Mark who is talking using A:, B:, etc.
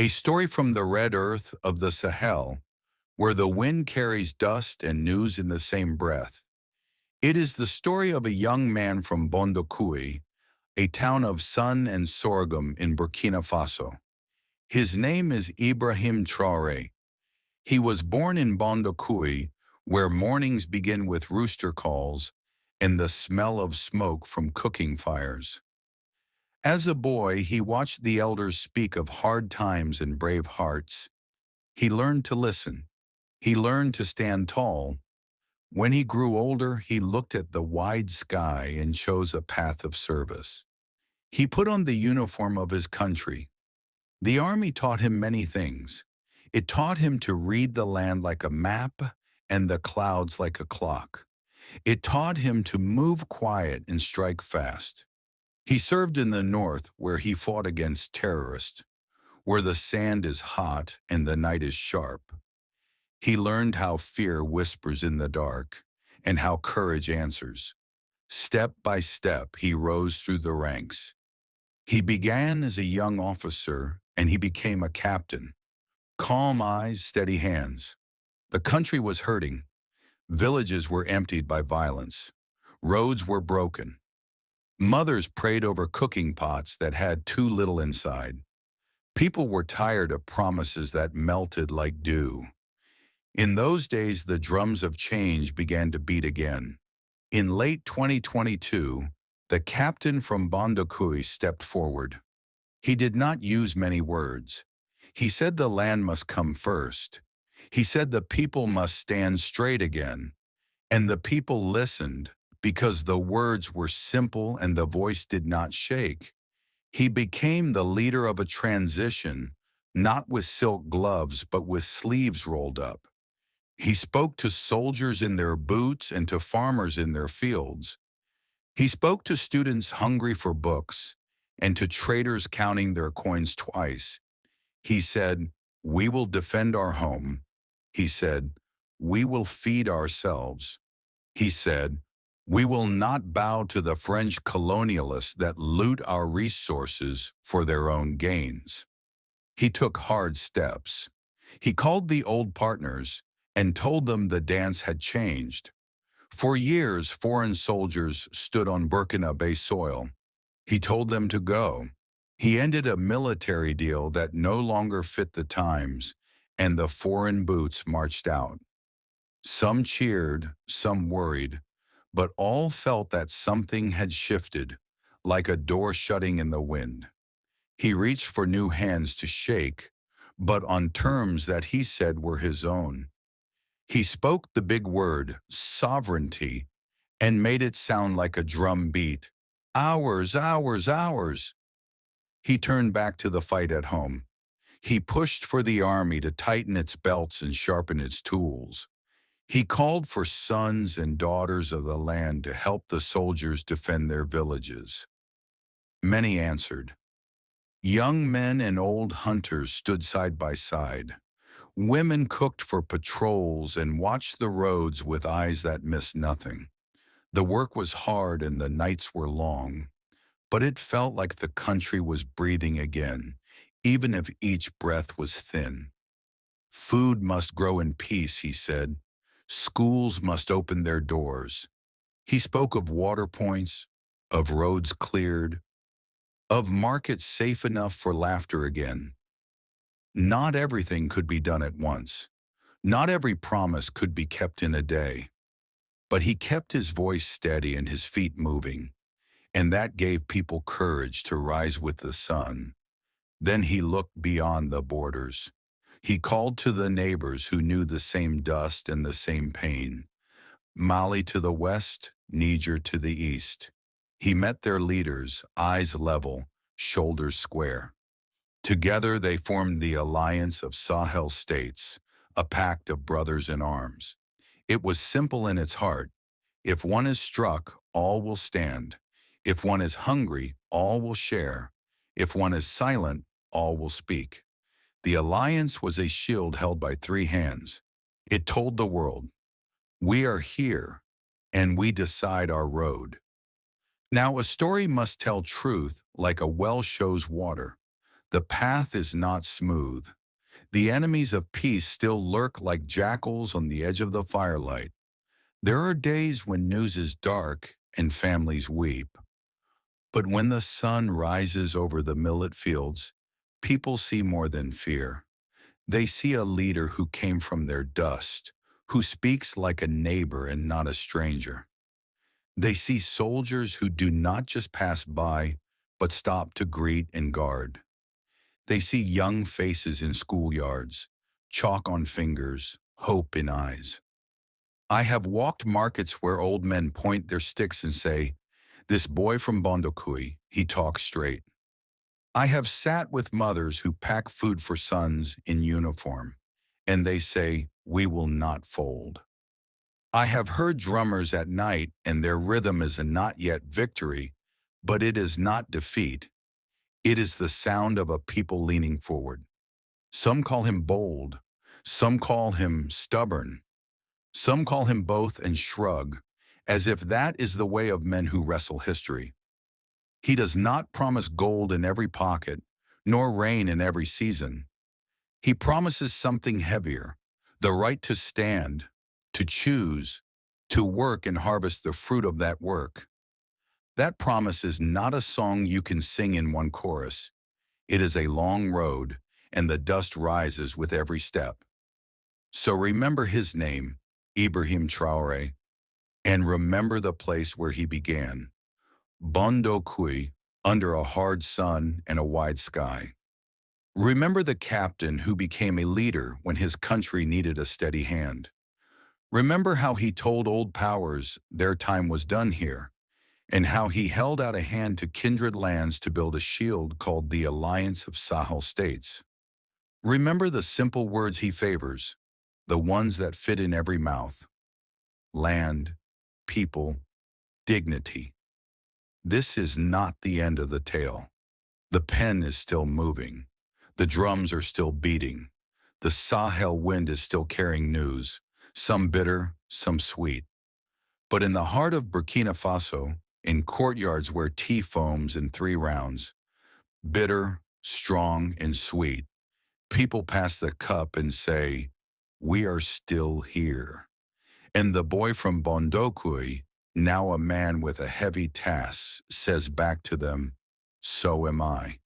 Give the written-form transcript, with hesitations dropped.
A: A story from the red earth of the Sahel, where the wind carries dust and news in the same breath. It is the story of a young man from Bondokui, a town of sun and sorghum in Burkina Faso. His name is Ibrahim Traore. He was born in Bondokui, where mornings begin with rooster calls and the smell of smoke from cooking fires. As a boy, he watched the elders speak of hard times and brave hearts. He learned to listen. He learned to stand tall. When he grew older, he looked at the wide sky and chose a path of service. He put on the uniform of his country. The army taught him many things. It taught him to read the land like a map and the clouds like a clock. It taught him to move quiet and strike fast. He served in the north where he fought against terrorists, where the sand is hot and the night is sharp. He learned how fear whispers in the dark and how courage answers. Step by step, he rose through the ranks. He began as a young officer and he became a captain. Calm eyes, steady hands. The country was hurting. Villages were emptied by violence. Roads were broken. Mothers prayed over cooking pots that had too little inside. People were tired of promises that melted like dew. In those days, the drums of change began to beat again. In late 2022, the captain from Bondokui stepped forward. He did not use many words. He said the land must come first. He said the people must stand straight again. And the people listened because the words were simple and the voice did not shake. He became the leader of a transition, not with silk gloves, but with sleeves rolled up. He spoke to soldiers in their boots and to farmers in their fields. He spoke to students hungry for books and to traders counting their coins twice. He said, "We will defend our home." He said, "We will feed ourselves." He said, "We will not bow to the French colonialists that loot our resources for their own gains." He took hard steps. He called the old partners and told them the dance had changed. For years, foreign soldiers stood on Burkina soil. He told them to go. He ended a military deal that no longer fit the times, and the foreign boots marched out. Some cheered, some worried, but all felt that something had shifted, like a door shutting in the wind. He reached for new hands to shake, but on terms that he said were his own. He spoke the big word, sovereignty, and made it sound like a drum beat. Ours, ours, ours. He turned back to the fight at home. He pushed for the army to tighten its belts and sharpen its tools. He called for sons and daughters of the land to help the soldiers defend their villages. Many answered. Young men and old hunters stood side by side. Women cooked for patrols and watched the roads with eyes that missed nothing. The work was hard and the nights were long, but it felt like the country was breathing again, even if each breath was thin. Food must grow in peace, he said. Schools must open their doors. He spoke of water points, of roads cleared, of markets safe enough for laughter again. Not everything could be done at once. Not every promise could be kept in a day. But he kept his voice steady and his feet moving, and that gave people courage to rise with the sun. Then he looked beyond the borders. He called to the neighbors who knew the same dust and the same pain. Mali to the west, Niger to the east. He met their leaders, eyes level, shoulders square. Together they formed the Alliance of Sahel States, a pact of brothers in arms. It was simple in its heart. If one is struck, all will stand. If one is hungry, all will share. If one is silent, all will speak. The alliance was a shield held by three hands. It told the world, we are here, and we decide our road. Now a story must tell truth like a well shows water. The path is not smooth. The enemies of peace still lurk like jackals on the edge of the firelight. There are days when news is dark and families weep. But when the sun rises over the millet fields, people see more than fear. They see a leader who came from their dust, who speaks like a neighbor and not a stranger. They see soldiers who do not just pass by, but stop to greet and guard. They see young faces in schoolyards, chalk on fingers, hope in eyes. I have walked markets where old men point their sticks and say, "This boy from Bondokui, he talks straight." I have sat with mothers who pack food for sons in uniform, and they say, "We will not fold." I have heard drummers at night, and their rhythm is a not yet victory, but it is not defeat. It is the sound of a people leaning forward. Some call him bold, some call him stubborn, some call him both and shrug, as if that is the way of men who wrestle history. He does not promise gold in every pocket, nor rain in every season. He promises something heavier, the right to stand, to choose, to work and harvest the fruit of that work. That promise is not a song you can sing in one chorus. It is a long road, and the dust rises with every step. So remember his name, Ibrahim Traore, and remember the place where he began, Bondokui, under a hard sun and a wide sky. Remember the captain who became a leader when his country needed a steady hand. Remember how he told old powers their time was done here, and how he held out a hand to kindred lands to build a shield called the Alliance of Sahel States. Remember the simple words he favors, the ones that fit in every mouth: land, people, dignity. This is not the end of the tale. The pen is still moving. The drums are still beating. The Sahel wind is still carrying news, some bitter, some sweet. But in the heart of Burkina Faso, in courtyards where tea foams in 3 rounds, bitter, strong, and sweet, people pass the cup and say, "We are still here." And the boy from Bondokui, now a man with a heavy task, says back to them, "So am I."